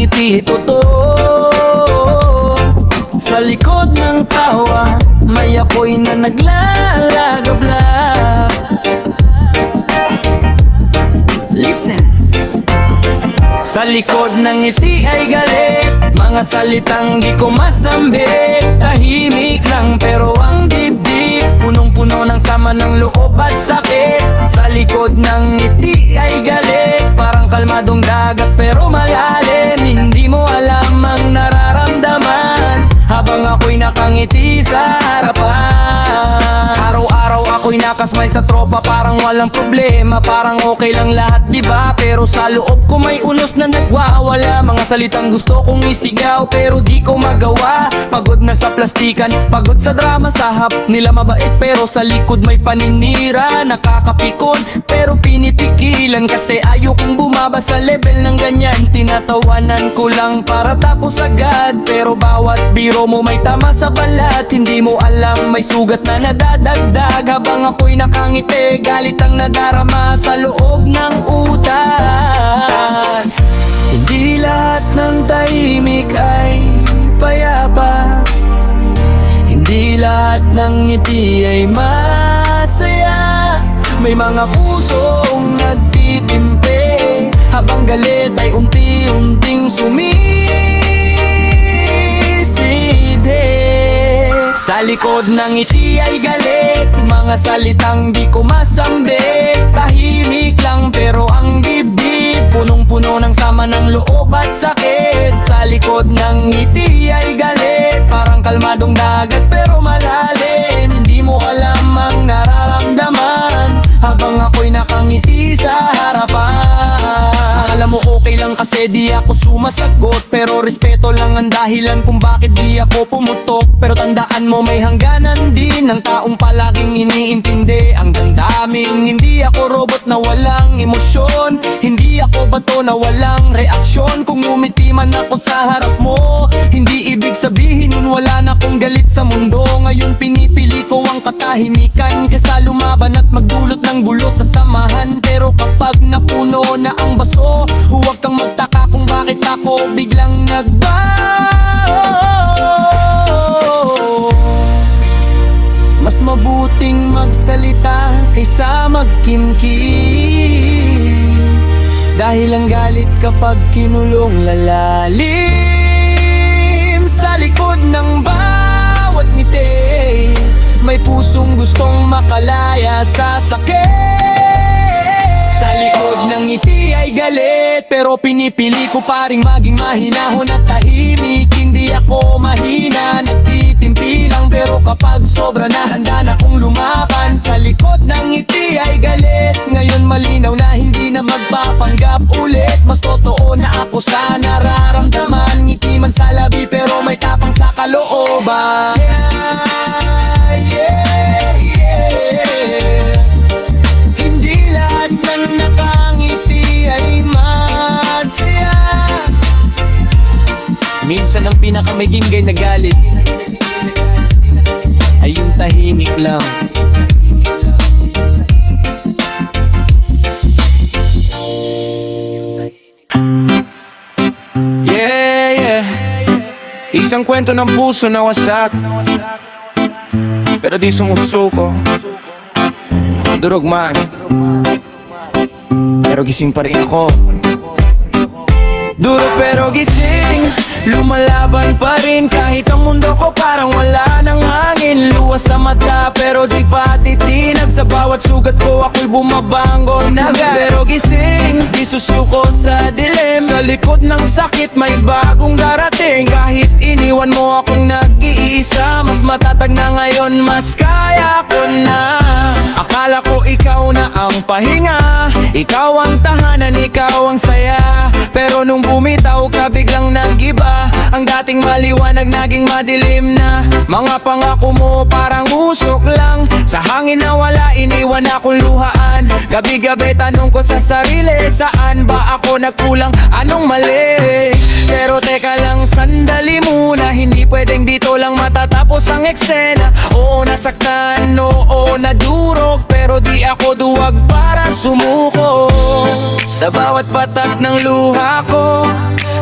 ngiti totoo. Sa likod ng tawa, may apoy na naglalagablab. Listen. Sa likod ng ngiti ay galit, mga salitang di ko masambit. Tahimik lang pero ang dibdib, punong-puno ng sama ng loob at sakit. Sa likod ng ngiti ay galit, parang kalmadong dagat pero malalim. Hindi mo alam ang nararamdaman habang ako'y nakangiti sa harapan. Araw-araw ako'y nakasmile sa tropa, parang walang problema, parang okay lang lahat, diba? Pero sa loob ko may unos na nagwawala, mga salitang gusto kong isigaw pero di ko magawa. Pagod na sa plastikan, pagod sa drama, sa hap nila mabait pero sa likod may paninira. Nakakapikon pero pinipigilan kasi ayokong bumaba sa level ng ganyan. Tinatawanan ko lang para tapos agad, pero bawat biro mo may tama sa balat. Hindi mo alam may sugat na nadadagdag habang ako'y nakangiti. Galit ang nadarama sa loob ng utak. Hindi lahat ng tahimik ay payapa, hindi lahat ng ngiti ay masaya. May mga pusong nagtitimpi habang galit ay unti-unting sumisidhi. Sa likod ng ngiti ay galit, mga salitang di ko masambit. Tahimik lang pero ang dibdib, punong-puno ng sama ng loob at sakit. Sa likod ng ngiti ay galit, parang kalmadong dagat pero malalim. Hindi mo alam ang nararamdaman habang ako'y nakangiti sa harapan. Akala mo okay lang kasi di ako sumasagot, pero respeto lang ang dahilan kung bakit di ako pumutok. Pero tandaan mo may hangganan din ng taong palaging iniintindi ang damdamin. Hindi ako robot na walang emosyon, hindi ako bato na walang reaksyon. Kung ngumiti man ako sa harap mo, hindi ibig sabihin yun wala na akong galit sa mundo. Ngayon pinipili ko ang katahimikan kaysa lumaban at magdulot ng gulo sa samahan. Pero kapag napuno na ang baso, huwag kang magtaka kung bakit ako biglang nagbago. Mas mabuting magsalita kaysa magkimkim, dahil ang galit kapag kinulong lalalim. Sa likod ng bawat ngiti, may pusong gustong makalaya sa sakit. Sa likod ng ngiti ay galit, pero pinipili ko pa ring maging mahinahon at tahimik. Hindi ako mahina, nagtitimpi lang, pero kapag sobra na handa na kong lumaban. Sa likod ng ngiti ay galit, ngayon malinaw na hindi na magpapanggap ulit. Mas totoo na ako sa nararamdaman, ngiti man sa labi pero may tapang sa kalooban. Hindi lahat ng nakangiti ay masaya. Minsan ang pinakamagingay na galit ay yung tahimik lang. Isang kwento ng puso na wasak, pero di sumusuko. Durog man, pero gising pa rin ako. Duro pero gising, lumalaban pa rin kahit ang mundo ko parang wala ng hangin. Luwas sa mata pero di pa titinag, sa bawat sugat ko ako'y bumabangon agad. Pero gising, di susuko sa dilim, sa likod ng sakit may bagong darating. Kahit iniwan mo akong nag-iisa, mas matatag na ngayon, mas kaya ko na. Akala ko ikaw na ang pahinga, ikaw ang tahanan, ikaw ang saya. Pero nung bumitaw ka biglang nag-iba, ang dating maliwanag naging madilim na. Mga pangako mo parang usok lang, sa hangin na wala, iniwan akong luhaan. Gabi-gabi tanong ko sa sarili, saan ba ako nagkulang, anong mali? Pero teka lang, sandali muna, hindi pwedeng dito lang matatapos ang eksena. Oo nasaktan, oo nadurog, pero di ako duwag para sumuko. Sa Sa bawat patak ng luha ko,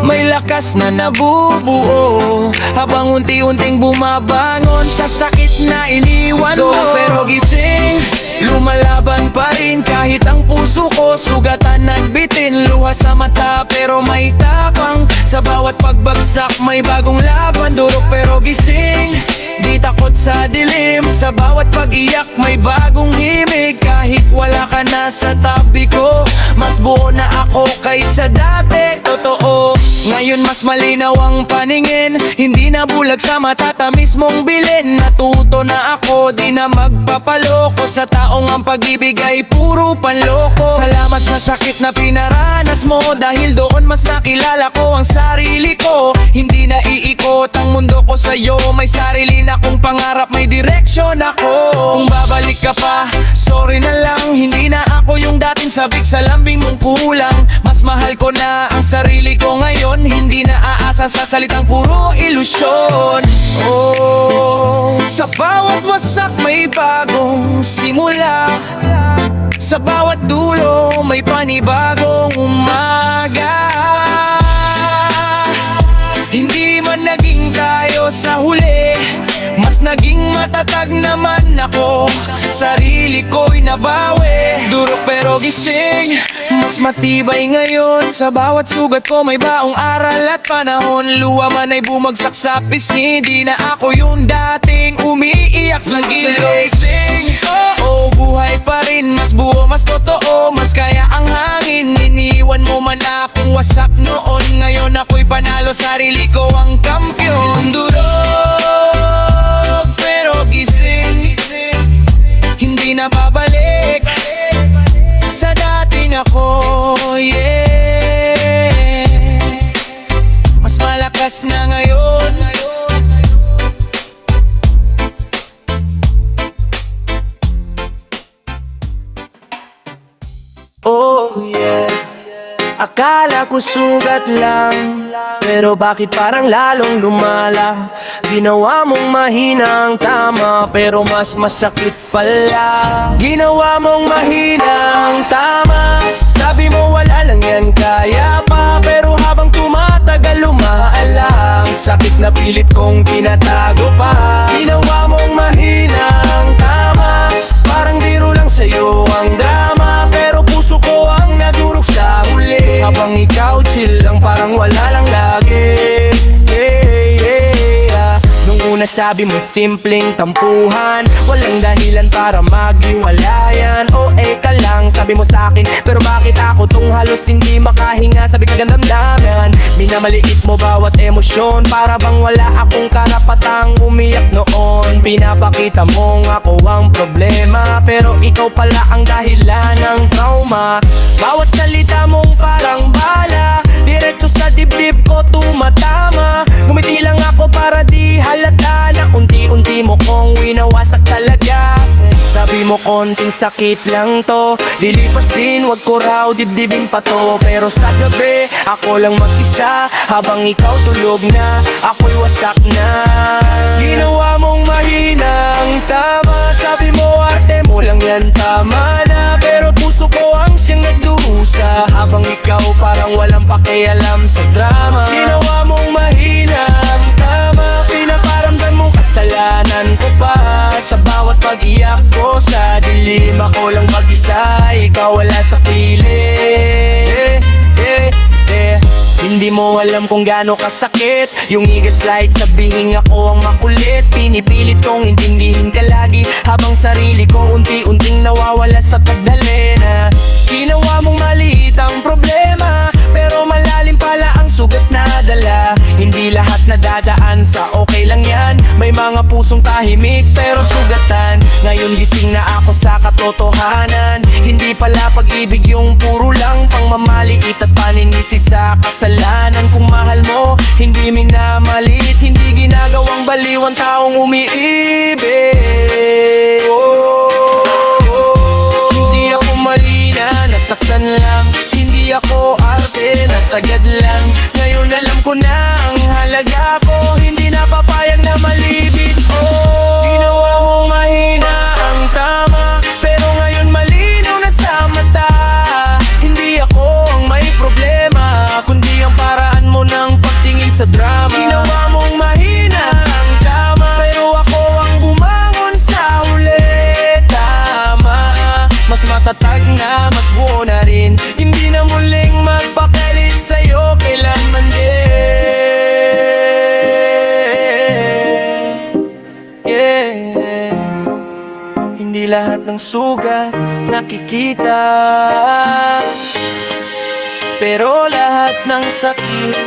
may lakas na nabubuo habang unti-unting bumabangon sa sakit na iniwan mo. Pero gising, lumalaban pa rin kahit ang puso ko sugatan at bitin. Luha sa mata pero may tapang, sa bawat pagbagsak may bagong laban. Durog pero gising, di takot sa dilim. Sa bawat pag-iyak may bagong himig. Kahit wala ka na sa tabi ko, mas buo na ako kaysa dati. Totoo, ngayon mas malinaw ang paningin. Hindi na bulag sa mata, tamis mong bilin. Natuto na ako, di na magpapaloko sa taong ang pag-ibig ay puro panloko. Salamat sa sakit na pinaranas mo, dahil doon mas nakilala ko ang sarili ko. Hindi na iikot ang mundo ko sa'yo, may sarili na kong pangarap, may direksyon ako. Kung babalik ka pa, sorry na lang, hindi na ako yung dating sabik sa lambing mong kulang. Mas mahal ko na ang sarili ko ngayon, hindi na aasa sa salitang puro ilusyon. Oh, sa bawat wasak may bagong simula, sa bawat dulo may panibagong umaga. Hindi man naging tayo sa huli, mas naging matatag naman ako. Sarili ko'y nabawi, duro pero gising, mas matibay ngayon. Sa bawat sugat ko may baong aral at panahon. Luha man ay bumagsak sa pisngi, di na ako yung dating umiiyak sa gilid. Oh, buhay pa rin, mas buo, mas totoo, mas kaya ang hangin. Iniwan mo man akong wasak noon, ngayon ako'y panalo, sarili ko ang kampiyon. Durog pero gising, hindi na babalik sa dating ako, yeah. Mas malakas na ngayon. Oh yeah, akala ko sugat lang, pero bakit parang lalong lumala? Ginawa mong mahina ang tama, pero mas masakit pala. Ginawa mong mahina ang tama, sabi mo wala lang yan kaya pa. Pero habang tumatagal lumaalang, sakit na pilit kong tinatago pa. Ginawa mong mahina ang tama, parang biro lang sa'yo ang drama, pero puso ko ang nadurog sa huli. Habang ikaw chill lang, parang wala lang lagi, yeah. Nung una sabi mo simpleng tampuhan, walang dahilan para maghiwalayan. O ka lang, sabi mo sa'kin, pero bakit ako tong halos hindi makahinga? Sabi ka gandamdaman, minamaliit mo bawat emosyon, para bang wala akong karapatang umiyak noon. Pinapakita mong ako ang problema, pero ikaw pala ang dahilan ng trauma. Bawat salita mong parang bala, diretso sa dibdib ko tumatama. Gumiti lang ako para di halata na unti-unti mo kong winawasak talaga. Sabi mo konting sakit lang to, lilipas din, wag ko raw dibdibin pa to. Pero sa gabi, ako lang mag-isa, habang ikaw tulog na, ako'y wasak na. Ginawa mong mahina ang tama, sabi mo arte mo lang yan, tama na. Pero puso ko ang siyang nagdurusa, habang ikaw parang walang pakialam sa drama. Ginawa mong mahina ang tama, pinaparamdam mong kasalanan ko pa. Sa bawat pag-iyak ko sa dilim, ako lang mag-isa, ikaw wala sa piling. Hindi mo alam kung gaano kasakit yung i-gaslight, sabihin ako ang makulit. Pinipilit kong intindihin ka lagi, habang sarili ko unti-unting nawawala sa tagdalena. Ginawa mong maliit ang problema, pero malalim pala ang sugat na dala. Hindi lahat nadadaan sa okay lang yan, may mga pusong tahimik pero sugatan. Ngayon gising na ako sa katotohanan, hindi pala pag-ibig yung puro lang pangmamaliit at paninisi sa kasalanan. Kung mahal mo, hindi minamalit, hindi ginagawang baliw ang taong umiibig. Hindi ako malina, nasaktan lang. Hindi ako arte, nasagad lang. Ngayon alam ko na ang halaga ko, hindi na papayag na malibit. Ginawa mong mahina ang tama, pero ngayon malinaw na sa mata. Hindi ako ang lahat ng sugat nakikita, pero lahat ng sakit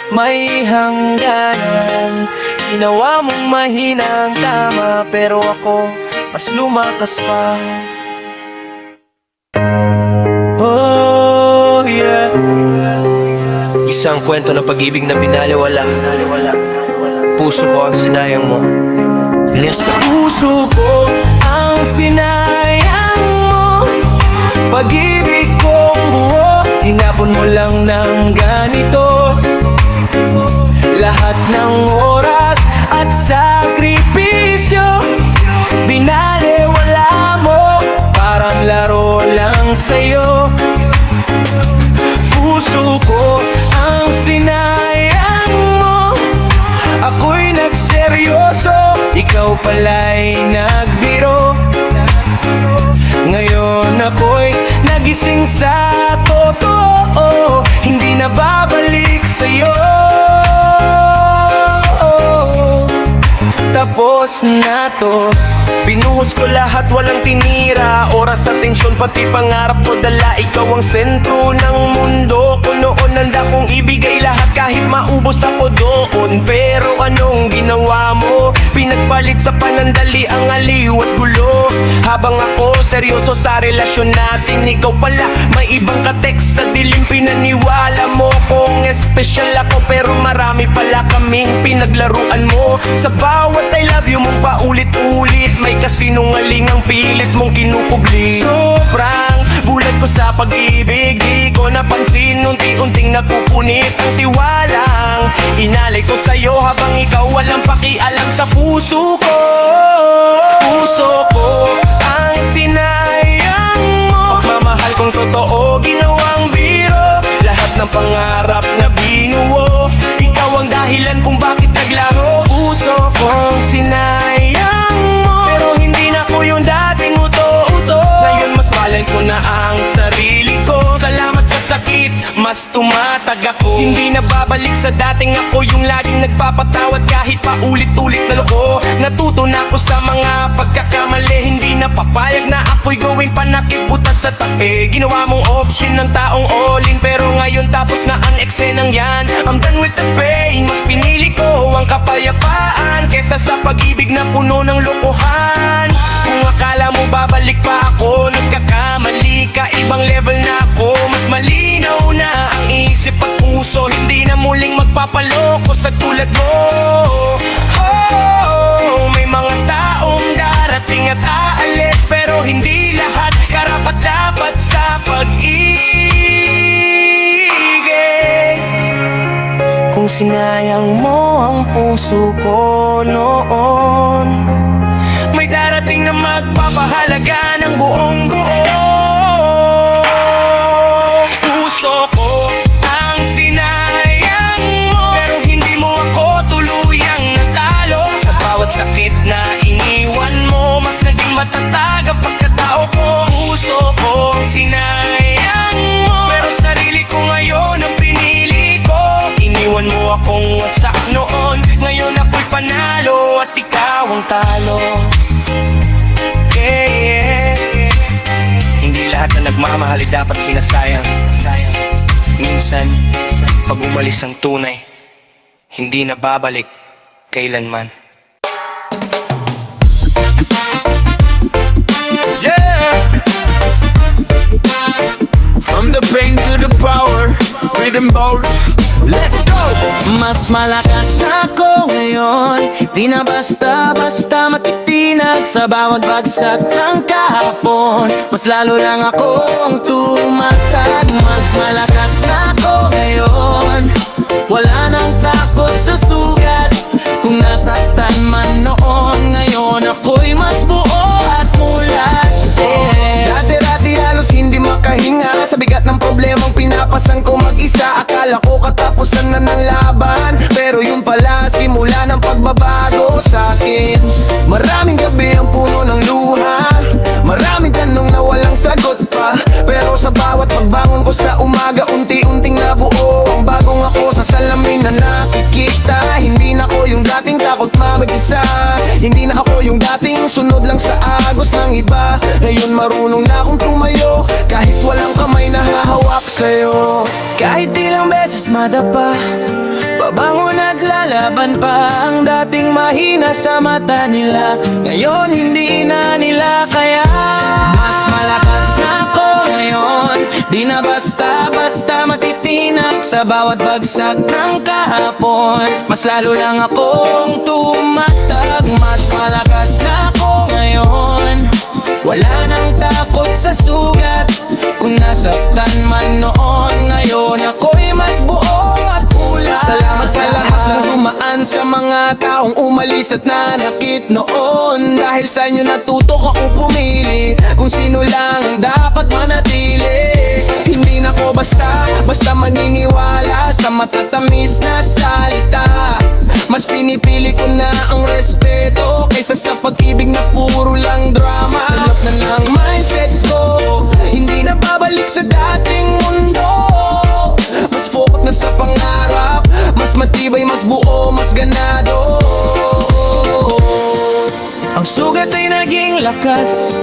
may hangganan. Ginawa mong mahina ang tama, pero ako mas lumakas pa. Oh yeah. Isang kwento ng pag-ibig na binaliwala. Puso ko ang sinayang mo. Sa puso ko ang sinayang mo, pag-ibig kong buo, tinapon mo lang ng ganito. Lahat ng oras at sakripisyo binaliwala mo, parang laro lang sa'yo. Puso ko ang sinayang mo, ako'y nagseryoso, ikaw pala'y nagbiro. Ngayon ako'y nagising sa totoo, hindi na babalik sa'yo. Tapos na to, binuhos ko lahat, walang tinira. Oras at tensyon, pati pangarap ko dala. Ikaw ang sentro ng mundo ko noon. Nanda kong ibigay lahat kahit maubos ako doon. Pero anong ginawa mo? Pinagpalit sa panandali ang aliw at gulo. Habang ako seryoso sa relasyon natin, ikaw pala may ibang ka-text sa dilim. Pinaniwala mo kung espesyal ako, pero marami pala kaming pinaglaruan mo. Sa bawat I love you mong paulit-ulit, may kasinungaling ang pilit mong kinukubli. Sobrang bulat ko sa pag-ibig, di ko napansin, unti-unting napupunit ang tiwalang inalay ko sa'yo, habang ikaw walang pakialam sa puso ko. Puso ko ang sinayang mo, pagmamahal kong totoo, ginawang biro. Lahat ng pangarap na binuo, ikaw ang dahilan kung bakit naglaro. Puso kong sinayang mo, pero hindi na ko yung dating uto-uto. Ngayon mas malay ko na ang sarili ko. Salamat sa sakit, mas tumatag ako. Hindi na babalik sa dating ako, yung laging nagpapatawad kahit paulit-ulit na loko. Natuto na ako sa mga pagkakamali, hindi na papayag na ako'y gawing panakibutas sa tae. Ginawa mong option ng taong all-in, pero ngayon tapos na ang eksenang yan. I'm done with the pain, mas pinili ko ang kapayapaan kesa sa pag-ibig na puno ng lokohan. Kung akala mo babalik pa ako, nagkakamali ka, ibang level na ako. Mas malinaw na ang isip at puso, hindi na muling magpapaloko sa tulad mo. Oh, may mga taong darating at aalis, pero hindi lahat karapat-dapat sa pag-ibig. Kung sinayang mo ang puso ko noon, may darating na magpapahalaga ng buong buo. Puso ko ang sinayang mo, pero hindi mo ako tuluyang natalo. Sa bawat sakit na iniwan mo, mas naging matatag ang pagkatao ko. Puso ko ang sinayang mo, pero sarili ko ngayon ang pinili ko. Iniwan mo akong wasak noon, ngayon ako'y panalo at ikaw ang talo. Yeah, yeah. Hindi lahat na nagmamahal ay dapat sinasayang. Minsan, pag umalis ang tunay, hindi na babalik kailanman. Yeah! From the pain to the power, rhythm bowl, let's go! Mas malakas ako ngayon, di na basta-basta matitinag sa bawat bagsak ng kahapon. Mas lalo lang akong tumatag. Mas malakas na ako ngayon, wala nang takot sa sugat. Kung nasaktan man noon, ngayon ako'y mas buo at mulat. Dati-dati halos hindi makahinga sa bigat ng problemang pinapasan ko mag-isa. Akala ko katapusan na ng laban, pero yun pala simula ng pagbabago sa akin. Maraming gabi ang puno ng luha, maraming tanong na walang sagot pa. Pero sa bawat pagbangon ko sa umaga, unti-unting nabuo ang bagong ako sa salamin na nakikita. Hindi na ako yung dating takot mag-isa, hindi na ako yung dating sunod lang sa agos ng marunong na akong tumayo, kahit walang kamay na hahawak sa'yo. Kahit ilang beses madapa, babangon at lalaban pa. Ang dating mahina sa mata nila, ngayon hindi na nila kaya. Mas malakas na ako ngayon, di na basta-basta matitinak sa bawat bagsak ng kahapon. Mas lalo lang akong tumatag. Mas malakas na ako ngayon, wala nang takot sa sugat. Kung nasaktan man noon, ngayon ako'y mas buo at pula. Salamat sa lahat ng dumaan, sa mga taong umalis at nanakit noon. Dahil sa inyo natuto ako pumili kung sino lang ang dapat manatili. Hindi na ko basta maniniwala sa matatamis na salita. Mas pinipili ko na ang respeto kaysa sa pag-ibig na puro lang drama. Halap na lang mindset ko, hindi na babalik sa dating mundo. Mas focus na sa pangarap, mas matibay, mas buo, mas ganado. Ang sugat ay naging lakas,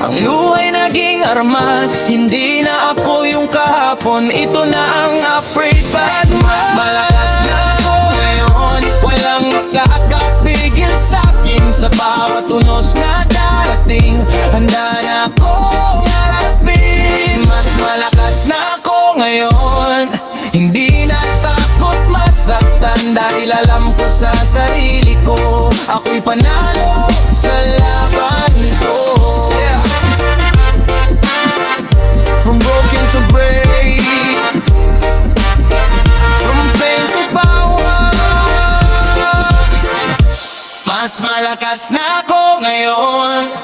ang luha ay naging armas. Hindi na ako yung kahapon, ito na ang upgrade. But mas malakas na ako ngayon, walang makakapigil sa'kin. Sa bawat unos na darating, handa na akong harapin. Mas malakas na ako ngayon, hindi na takot masaktan. Dahil alam ko sa sarili ko, ako'y panalo sa laban ko. From broken to brave, from pain to power. Mas malakas na ako ngayon,